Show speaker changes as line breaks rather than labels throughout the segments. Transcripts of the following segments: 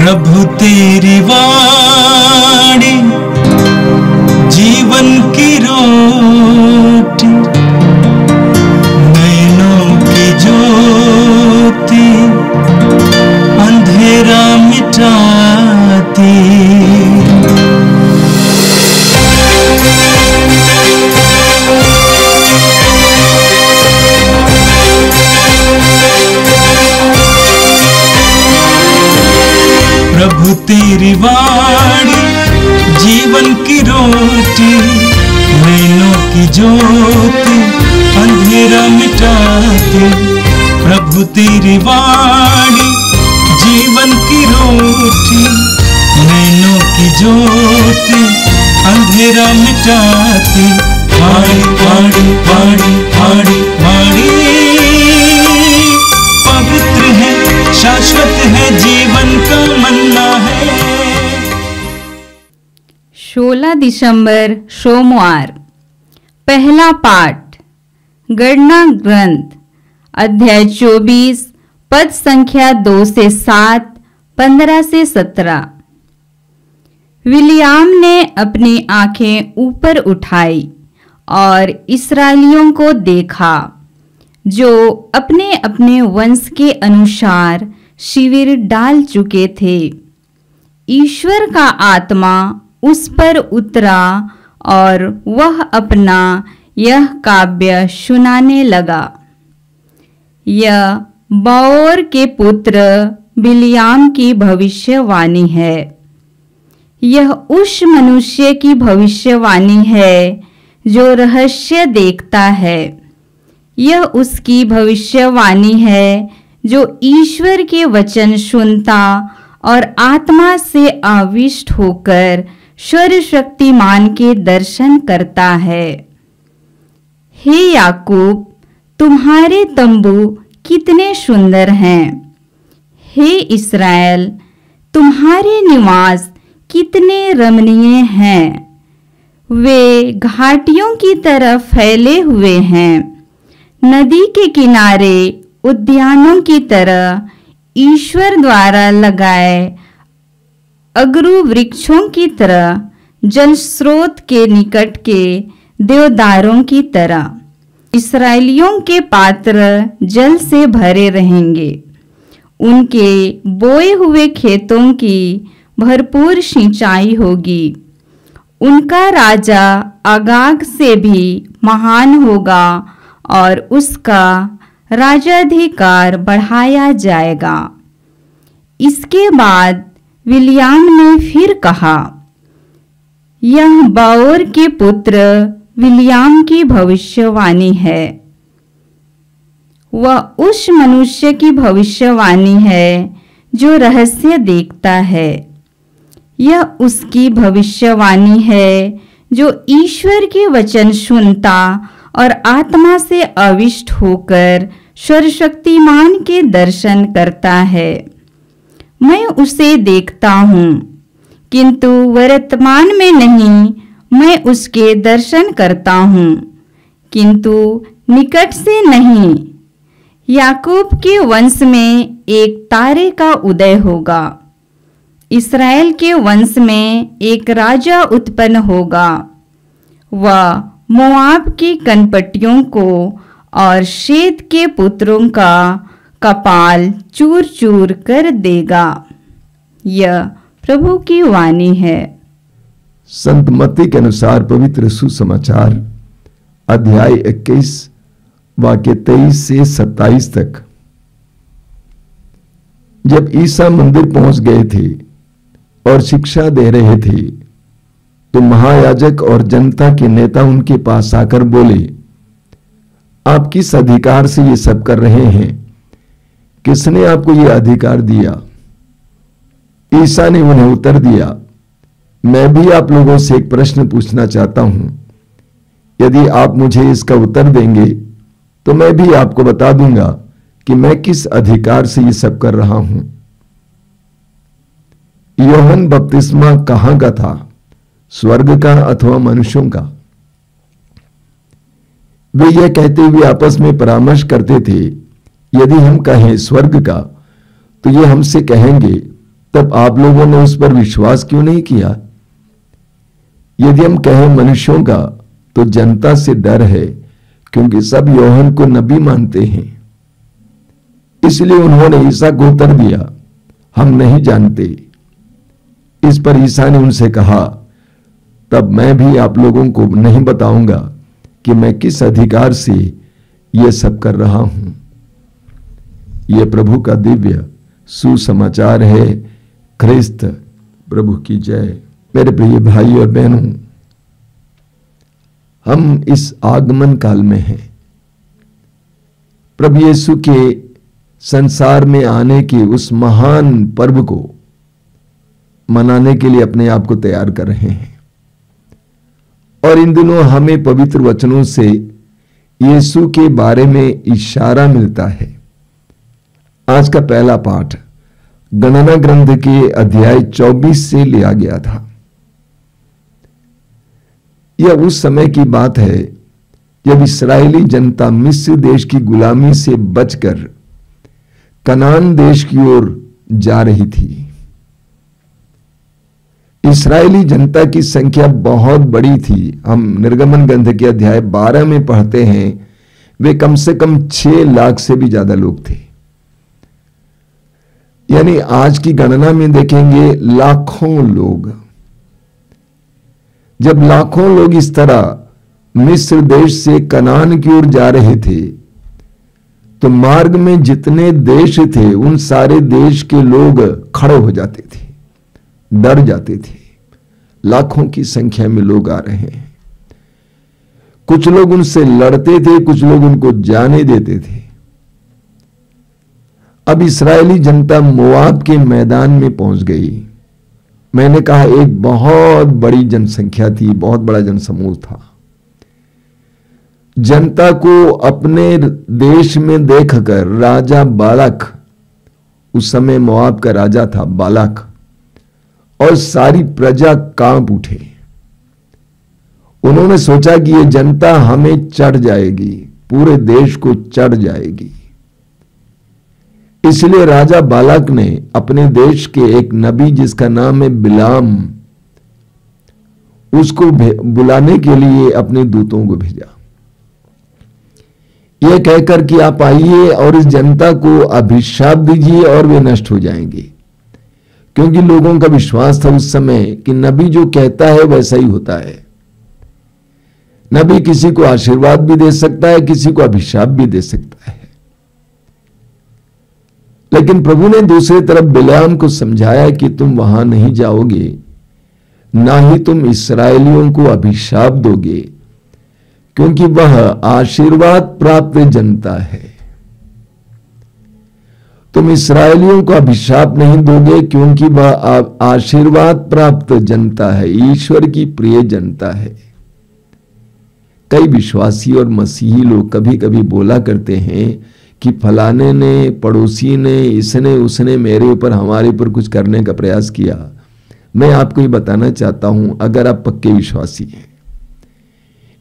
प्रभु तेरी वाणी जीवन की रोटी, नैनों की ज्योति अंधेरा मिटाती। प्रभु तेरी वाणी जीवन की रोटी, नैनों की ज्योति अंधेरा मिटाती। प्रभु तेरी वाणी जीवन की रोटी, नैनों की ज्योति अंधेरा मिटाती। वाणी वाणी वाणी वाणी वाणी पवित्र है, शाश्वत है, जीवन का मन्ना है।
16 दिसंबर सोमवार। पहला पाठ गणना ग्रंथ अध्याय 24 पद संख्या 2 से 7, 15 से 17। विलियाम ने अपनी आंखें ऊपर उठाई और इस्राएलियों को देखा जो अपने अपने वंश के अनुसार शिविर डाल चुके थे। ईश्वर का आत्मा उस पर उतरा और वह अपना यह काव्य सुनाने लगा। यह बओर के पुत्र बिलियाम की भविष्यवाणी है। यह उस मनुष्य की भविष्यवाणी है जो रहस्य देखता है। यह उसकी भविष्यवाणी है जो ईश्वर के वचन सुनता और आत्मा से आविष्ट होकर सर्वशक्तिमान के दर्शन करता है। हे याकूब, तुम्हारे तंबू कितने सुंदर हैं। हे इस्राएल, तुम्हारे निवास कितने रमणीय हैं। वे घाटियों की तरह फैले हुए हैं, नदी के किनारे उद्यानों की तरह, ईश्वर द्वारा लगाए अगरू वृक्षों की तरह, जल स्रोत के निकट के देवदारों की तरह। इस्राएलियों के पात्र जल से भरे रहेंगे। उनके बोए हुए खेतों की भरपूर सिंचाई होगी। उनका राजा अगाग से भी महान होगा और उसका राजाधिकार बढ़ाया जाएगा। इसके बाद विलियाम ने फिर कहा, यह बओर के पुत्र विलियाम की भविष्यवाणी है। वह उस मनुष्य की भविष्यवाणी है जो रहस्य देखता है। यह उसकी भविष्यवाणी है जो ईश्वर के वचन सुनता और आत्मा से आविष्ट होकर सर्वशक्तिमान के दर्शन करता है। मैं उसे देखता हूँ, किंतु वर्तमान में नहीं। मैं उसके दर्शन करता हूँ, किंतु निकट से नहीं। याकूब के वंश में एक तारे का उदय होगा। इस्राएल के वंश में एक राजा उत्पन्न होगा। वह मोआब की कनपटियों को और शेत के पुत्रों का कपाल चूर चूर कर देगा। यह प्रभु की वाणी है।
संत मत्ती के अनुसार पवित्र सुसमाचार अध्याय 21 वाक्य 23 से 27 तक। जब ईसा मंदिर पहुंच गए थे और शिक्षा दे रहे थे, तो महायाजक और जनता के नेता उनके पास आकर बोले, आप किस अधिकार से ये सब कर रहे हैं? किसने आपको ये अधिकार दिया? ईसा ने उन्हें उत्तर दिया, मैं भी आप लोगों से एक प्रश्न पूछना चाहता हूं। यदि आप मुझे इसका उत्तर देंगे तो मैं भी आपको बता दूंगा कि मैं किस अधिकार से ये सब कर रहा हूं। यूहन्ना बपतिस्मा कहां का था, स्वर्ग का अथवा मनुष्यों का? वे यह कहते हुए आपस में परामर्श करते थे, यदि हम कहें स्वर्ग का, तो ये हमसे कहेंगे, तब आप लोगों ने उस पर विश्वास क्यों नहीं किया? यदि हम कहें मनुष्यों का, तो जनता से डर है, क्योंकि सब यूहन्ना को नबी मानते हैं। इसलिए उन्होंने ईसा को उत्तर दिया, हम नहीं जानते। इस पर ईसा ने उनसे कहा, तब मैं भी आप लोगों को नहीं बताऊंगा कि मैं किस अधिकार से यह सब कर रहा हूं। यह प्रभु का दिव्य सुसमाचार है। ख्रिस्त प्रभु की जय। मेरे प्रिय भाई और बहनों, हम इस आगमन काल में हैं। प्रभु यीशु के संसार में आने के उस महान पर्व को मनाने के लिए अपने आप को तैयार कर रहे हैं। और इन दिनों हमें पवित्र वचनों से यीशु के बारे में इशारा मिलता है। आज का पहला पाठ गणना ग्रंथ के अध्याय 24 से लिया गया था। यह उस समय की बात है जब इस्राएली जनता मिस्र देश की गुलामी से बचकर कनान देश की ओर जा रही थी। इस्राएली जनता की संख्या बहुत बड़ी थी। हम निर्गमन ग्रंथ के अध्याय 12 में पढ़ते हैं, वे कम से कम 6 लाख से भी ज्यादा लोग थे। यानी आज की गणना में देखेंगे लाखों लोग। जब लाखों लोग इस तरह मिस्र देश से कनान की ओर जा रहे थे, तो मार्ग में जितने देश थे उन सारे देश के लोग खड़े हो जाते थे, डर जाते थे। लाखों की संख्या में लोग आ रहे हैं। कुछ लोग उनसे लड़ते थे, कुछ लोग उनको जाने देते थे। अब इस्राएली जनता मोआब के मैदान में पहुंच गई। मैंने कहा एक बहुत बड़ी जनसंख्या थी, बहुत बड़ा जनसमूह था। जनता को अपने देश में देखकर राजा बालाक, उस समय मोआब का राजा था बालाक, और सारी प्रजा कांप उठे। उन्होंने सोचा कि ये जनता हमें चढ़ जाएगी, पूरे देश को चढ़ जाएगी। इसलिए राजा बालाक ने अपने देश के एक नबी जिसका नाम है बिलाम, उसको बुलाने के लिए अपने दूतों को भेजा, यह कहकर कि आप आइए और इस जनता को अभिशाप दीजिए और वे नष्ट हो जाएंगे। क्योंकि लोगों का विश्वास था उस समय कि नबी जो कहता है वैसा ही होता है। नबी किसी को आशीर्वाद भी दे सकता है, किसी को अभिशाप भी दे सकता है। लेकिन प्रभु ने दूसरी तरफ बिलाम को समझाया कि तुम वहां नहीं जाओगे, ना ही तुम इस्राएलियों को अभिशाप दोगे, क्योंकि वह आशीर्वाद प्राप्त जनता है। तुम इस्राएलियों को अभिशाप नहीं दोगे, क्योंकि वह आशीर्वाद प्राप्त जनता है, ईश्वर की प्रिय जनता है। कई विश्वासी और मसीही लोग कभी कभी बोला करते हैं कि फलाने ने, पड़ोसी ने, इसने उसने मेरे ऊपर, हमारे ऊपर कुछ करने का प्रयास किया। मैं आपको ये बताना चाहता हूं, अगर आप पक्के विश्वासी हैं,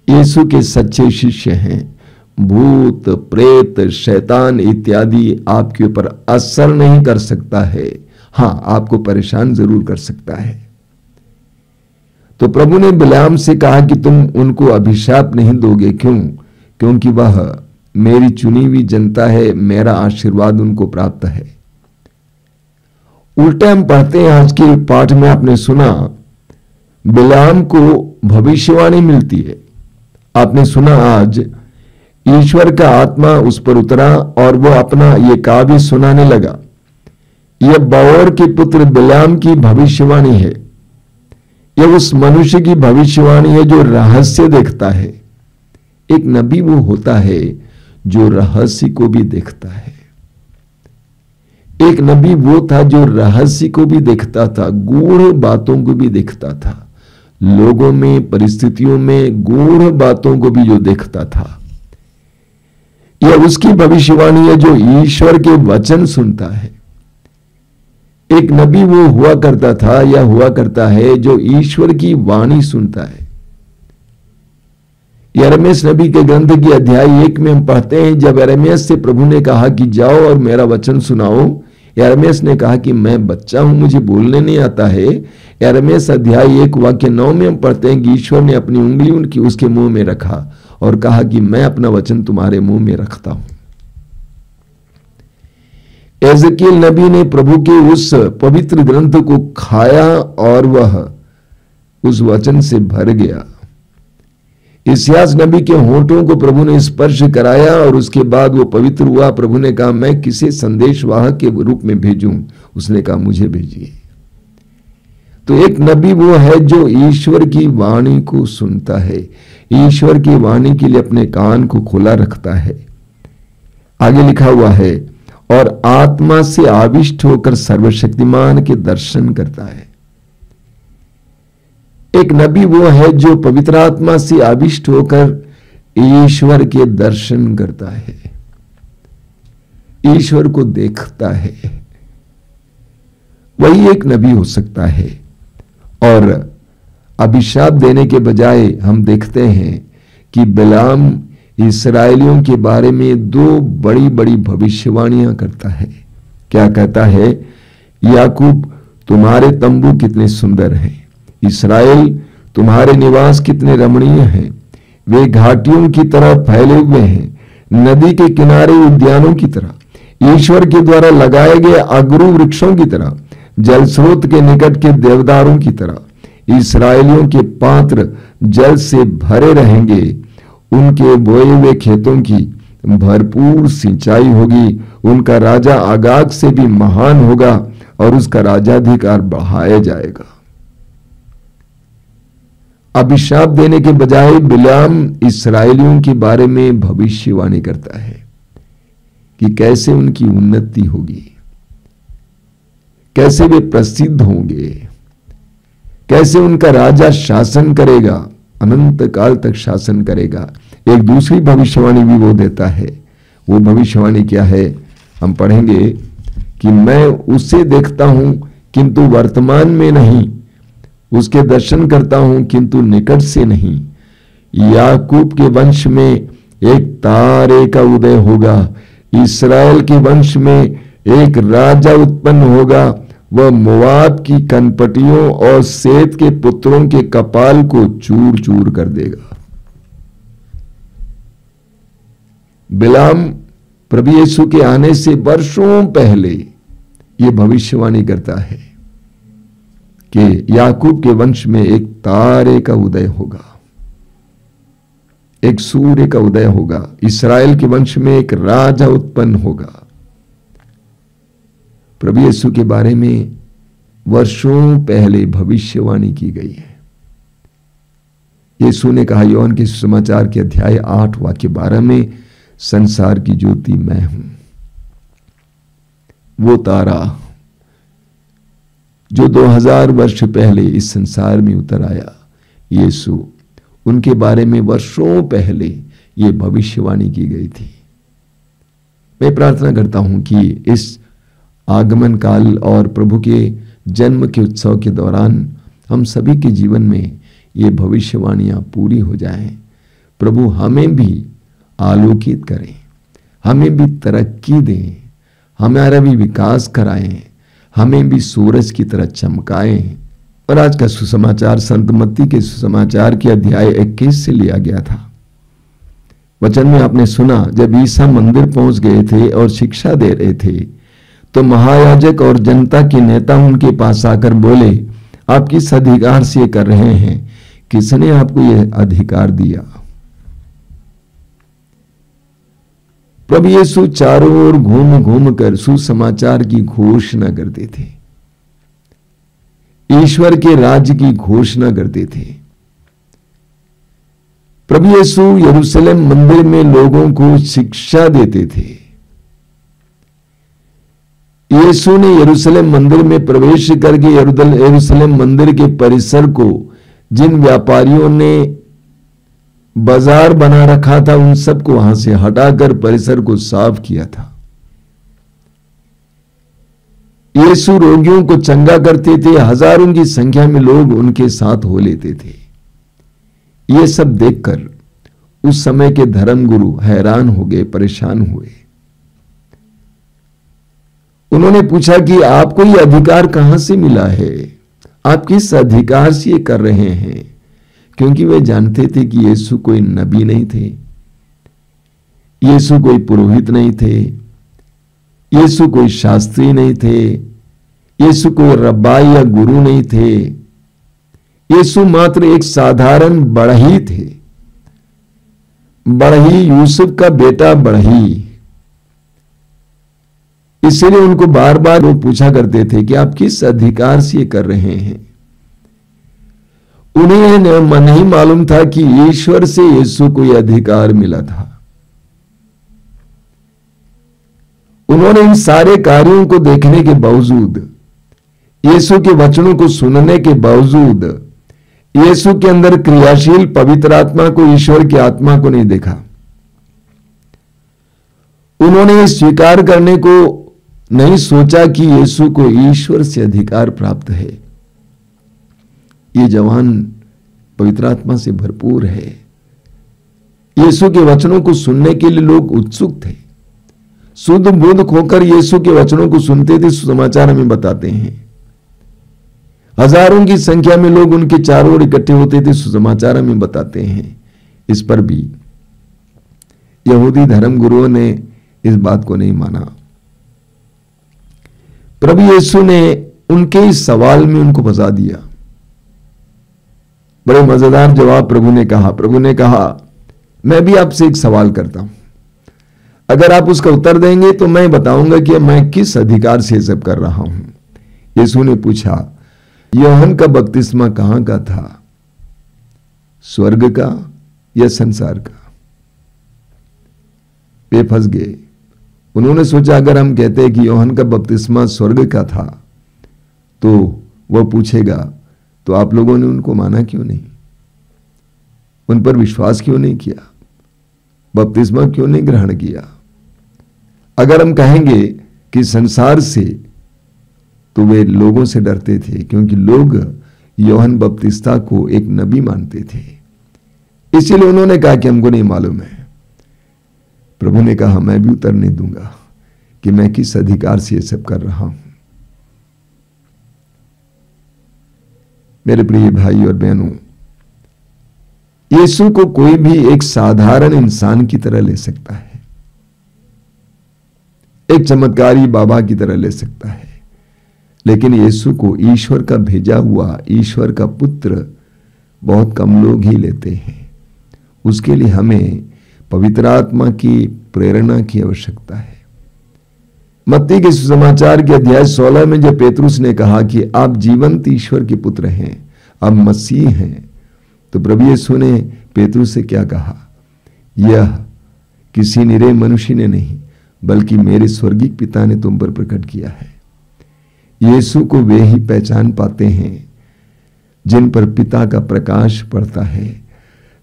यीशु के सच्चे शिष्य हैं, भूत प्रेत शैतान इत्यादि आपके ऊपर असर नहीं कर सकता है। हां, आपको परेशान जरूर कर सकता है। तो प्रभु ने बिलाम से कहा कि तुम उनको अभिशाप नहीं दोगे। क्यों? क्योंकि वह मेरी चुनी हुई जनता है, मेरा आशीर्वाद उनको प्राप्त है। उल्टे हम पढ़ते हैं आज के पाठ में, आपने सुना बिलाम को भविष्यवाणी मिलती है। आपने सुना आज ईश्वर का आत्मा उस पर उतरा और वो अपना ये काव्य सुनाने लगा। यह बओर के पुत्र बिलाम की भविष्यवाणी है। यह उस मनुष्य की भविष्यवाणी है जो रहस्य देखता है। एक नबी वो होता है जो रहस्य को भी देखता है। एक नबी वो था जो रहस्य को भी देखता था, गूढ़ बातों को भी देखता था, लोगों में, परिस्थितियों में गूढ़ बातों को भी जो देखता था। यह उसकी भविष्यवाणी है जो ईश्वर के वचन सुनता है। एक नबी वो हुआ करता था या हुआ करता है जो ईश्वर की वाणी सुनता है। यिर्मयाह नबी के ग्रंथ की अध्याय 1 में हम पढ़ते हैं, जब यिर्मयाह से प्रभु ने कहा कि जाओ और मेरा वचन सुनाओ, यिर्मयाह ने कहा कि मैं बच्चा हूं, मुझे बोलने नहीं आता है। यिर्मयाह अध्याय 1 वाक्य 9 में हम पढ़ते हैं कि ईश्वर ने अपनी उंगली उनकी उसके मुंह में रखा और कहा कि मैं अपना वचन तुम्हारे मुंह में रखता हूं। एजकील नबी ने प्रभु के उस पवित्र ग्रंथ को खाया और वह उस वचन से भर गया। इस्यास नबी के होंठों को प्रभु ने स्पर्श कराया और उसके बाद वो पवित्र हुआ। प्रभु ने कहा मैं किसे संदेशवाहक के रूप में भेजूं? उसने कहा मुझे भेजिए। तो एक नबी वो है जो ईश्वर की वाणी को सुनता है, ईश्वर की वाणी के लिए अपने कान को खुला रखता है। आगे लिखा हुआ है और आत्मा से आविष्ट होकर सर्वशक्तिमान के दर्शन करता है। एक नबी वो है जो पवित्र आत्मा से आविष्ट होकर ईश्वर के दर्शन करता है, ईश्वर को देखता है। वही एक नबी हो सकता है। और अभिशाप देने के बजाय हम देखते हैं कि बिलाम इस्राएलियों के बारे में 2 बड़ी बड़ी भविष्यवाणियां करता है। क्या कहता है? याकूब तुम्हारे तंबू कितने सुंदर हैं, इस्राएल तुम्हारे निवास कितने रमणीय हैं। वे घाटियों की तरह फैले हुए हैं, नदी के किनारे उद्यानों की तरह, ईश्वर के द्वारा लगाए गए अगरू वृक्षों की तरह, जल स्रोत के निकट के देवदारों की तरह। इस्राएलियों के पात्र जल से भरे रहेंगे, उनके बोए हुए खेतों की भरपूर सिंचाई होगी। उनका राजा आगाग से भी महान होगा और उसका राजाधिकार बढ़ाया जाएगा। अभिशाप देने के बजाय बिलाम इस्राएलियों के बारे में भविष्यवाणी करता है कि कैसे उनकी उन्नति होगी, कैसे वे प्रसिद्ध होंगे, कैसे उनका राजा शासन करेगा, अनंत काल तक शासन करेगा। एक दूसरी भविष्यवाणी भी वो देता है। वो भविष्यवाणी क्या है? हम पढ़ेंगे कि मैं उसे देखता हूं किंतु वर्तमान में नहीं, उसके दर्शन करता हूं किंतु निकट से नहीं। याकूब के वंश में एक तारे का उदय होगा, इस्राएल के वंश में एक राजा उत्पन्न होगा। वह मोआब की कनपटियों और सेत के पुत्रों के कपाल को चूर चूर कर देगा। बिलाम प्रभु यीशु के आने से वर्षों पहले यह भविष्यवाणी करता है कि याकूब के वंश में एक तारे का उदय होगा, एक सूर्य का उदय होगा, इस्राएल के वंश में एक राजा उत्पन्न होगा। प्रभु यीशु के बारे में वर्षों पहले भविष्यवाणी की गई है। यीशु ने कहा योहन के सुसमाचार के अध्याय 8 वाक्य 12 में, संसार की ज्योति मैं हूं। वो तारा जो 2000 वर्ष पहले इस संसार में उतर आया, यीशु, उनके बारे में वर्षों पहले यह भविष्यवाणी की गई थी। मैं प्रार्थना करता हूं कि इस आगमन काल और प्रभु के जन्म के उत्सव के दौरान हम सभी के जीवन में ये भविष्यवाणियां पूरी हो जाएं। प्रभु हमें भी आलोकित करें, हमें भी तरक्की दें, हमारा भी विकास कराएं, हमें भी सूरज की तरह चमकाएं। और आज का सुसमाचार संत मत्ती के सुसमाचार के अध्याय 21 से लिया गया था। वचन में आपने सुना, जब ईसा मंदिर पहुंच गए थे और शिक्षा दे रहे थे तो महायाजक और जनता के नेता उनके पास आकर बोले, आप किस अधिकार से कर रहे हैं? किसने आपको यह अधिकार दिया? प्रभु यीशु चारों ओर घूम घूम कर सुसमाचार की घोषणा करते थे, ईश्वर के राज्य की घोषणा करते थे। प्रभु यीशु यरूशलेम मंदिर में लोगों को शिक्षा देते थे। यीशु ने यरूशलेम मंदिर में प्रवेश करके यरूशलेम मंदिर के परिसर को, जिन व्यापारियों ने बाजार बना रखा था, उन सबको वहां से हटाकर परिसर को साफ किया था। यीशु रोगियों को चंगा करते थे, हजारों की संख्या में लोग उनके साथ हो लेते थे। ये सब देखकर उस समय के धर्मगुरु हैरान हो गए, परेशान हुए। उन्होंने पूछा कि आपको ये अधिकार कहां से मिला है, आप किस अधिकार से ये कर रहे हैं? क्योंकि वे जानते थे कि यीशु कोई नबी नहीं थे, यीशु कोई पुरोहित नहीं थे, यीशु कोई शास्त्री नहीं थे, यीशु कोई रब्बाई या गुरु नहीं थे। यीशु मात्र एक साधारण बढ़ई थे, बढ़ई, यूसुफ का बेटा बढ़ई। इसलिए उनको बार बार लोग पूछा करते थे कि आप किस अधिकार से ये कर रहे हैं। उन्हें नहीं मालूम था कि ईश्वर से यीशु को यह अधिकार मिला था। उन्होंने इन सारे कार्यों को देखने के बावजूद, यीशु के वचनों को सुनने के बावजूद, यीशु के अंदर क्रियाशील पवित्र आत्मा को, ईश्वर की आत्मा को नहीं देखा। उन्होंने स्वीकार करने को नहीं सोचा कि यीशु को ईश्वर से अधिकार प्राप्त है। ये जवान पवित्र आत्मा से भरपूर है। यीशु के वचनों को सुनने के लिए लोग उत्सुक थे, शुद्ध बुद्ध खोकर यीशु के वचनों को सुनते थे। सुसमाचार हमें बताते हैं हजारों की संख्या में लोग उनके चारों ओर इकट्ठे होते थे। सुसमाचार हमें बताते हैं इस पर भी यहूदी धर्म गुरुओं ने इस बात को नहीं माना। प्रभु यीशु ने उनके इस सवाल में उनको फंसा दिया। बड़े मजेदार जवाब प्रभु ने कहा। प्रभु ने कहा, मैं भी आपसे एक सवाल करता हूं, अगर आप उसका उत्तर देंगे तो मैं बताऊंगा कि मैं किस अधिकार से सब कर रहा हूं। यीशु ने पूछा, यूहन्ना का बपतिस्मा कहां का था, स्वर्ग का या संसार का? वे फंस गए। उन्होंने सोचा अगर हम कहते हैं कि यूहन्ना का बपतिस्मा स्वर्ग का था तो वह पूछेगा तो आप लोगों ने उनको माना क्यों नहीं, उन पर विश्वास क्यों नहीं किया, बपतिस्मा क्यों नहीं ग्रहण किया? अगर हम कहेंगे कि संसार से, तो वे लोगों से डरते थे, क्योंकि लोग यूहन्ना बपतिस्ता को एक नबी मानते थे। इसीलिए उन्होंने कहा कि हमको नहीं मालूम है। प्रभु ने कहा, मैं भी उत्तर नहीं दूंगा कि मैं किस अधिकार से ये सब कर रहा हूं। मेरे प्रिय भाई और बहनों, यीशु को कोई भी एक साधारण इंसान की तरह ले सकता है, एक चमत्कारी बाबा की तरह ले सकता है, लेकिन यीशु को ईश्वर का भेजा हुआ, ईश्वर का पुत्र बहुत कम लोग ही लेते हैं। उसके लिए हमें पवित्र आत्मा की प्रेरणा की आवश्यकता है। मत्ती के सुसमाचार के अध्याय 16 में जब पेतरुस ने कहा कि आप जीवंत ईश्वर के पुत्र हैं, आप मसीह हैं, तो प्रभु यीशु ने पेतरुस से क्या कहा, यह किसी निरे मनुष्य ने नहीं बल्कि मेरे स्वर्गीय पिता ने तुम पर प्रकट किया है। यीशु को वे ही पहचान पाते हैं जिन पर पिता का प्रकाश पड़ता है,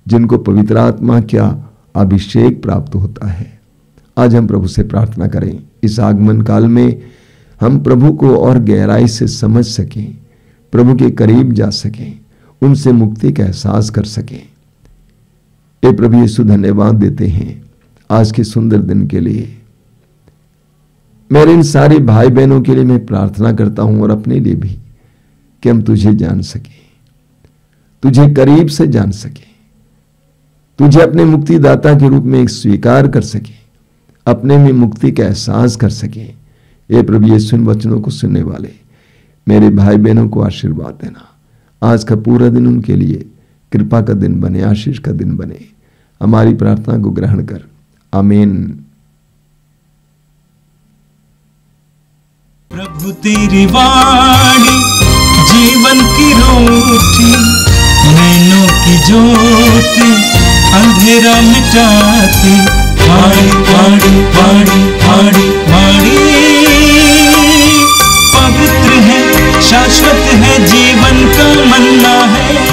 जिनको पवित्र आत्मा का अभिषेक प्राप्त होता है। आज हम प्रभु से प्रार्थना करें, इस आगमन काल में हम प्रभु को और गहराई से समझ सकें, प्रभु के करीब जा सकें, उनसे मुक्ति का एहसास कर सकें। ये प्रभु यीशु धन्यवाद देते हैं आज के सुंदर दिन के लिए। मेरे इन सारे भाई बहनों के लिए मैं प्रार्थना करता हूं और अपने लिए भी, कि हम तुझे जान सकें, तुझे करीब से जान सकें, तुझे अपने मुक्तिदाता के रूप में एक स्वीकार कर सकें, अपने में मुक्ति का एहसास कर सकें। ये प्रभु यीशु इन वचनों को सुनने वाले मेरे भाई बहनों को आशीर्वाद देना। आज का पूरा दिन उनके लिए कृपा का दिन बने, आशीष का दिन बने। हमारी प्रार्थना को ग्रहण कर, आमीन।
प्रभु तेरी वाणी जीवन की रोटी, नैनों की ज्योति अंधेरा मिटाती। वाणी वाणी वाणी वाणी वाणी पवित्र है, शाश्वत है, जीवन का मन्ना है।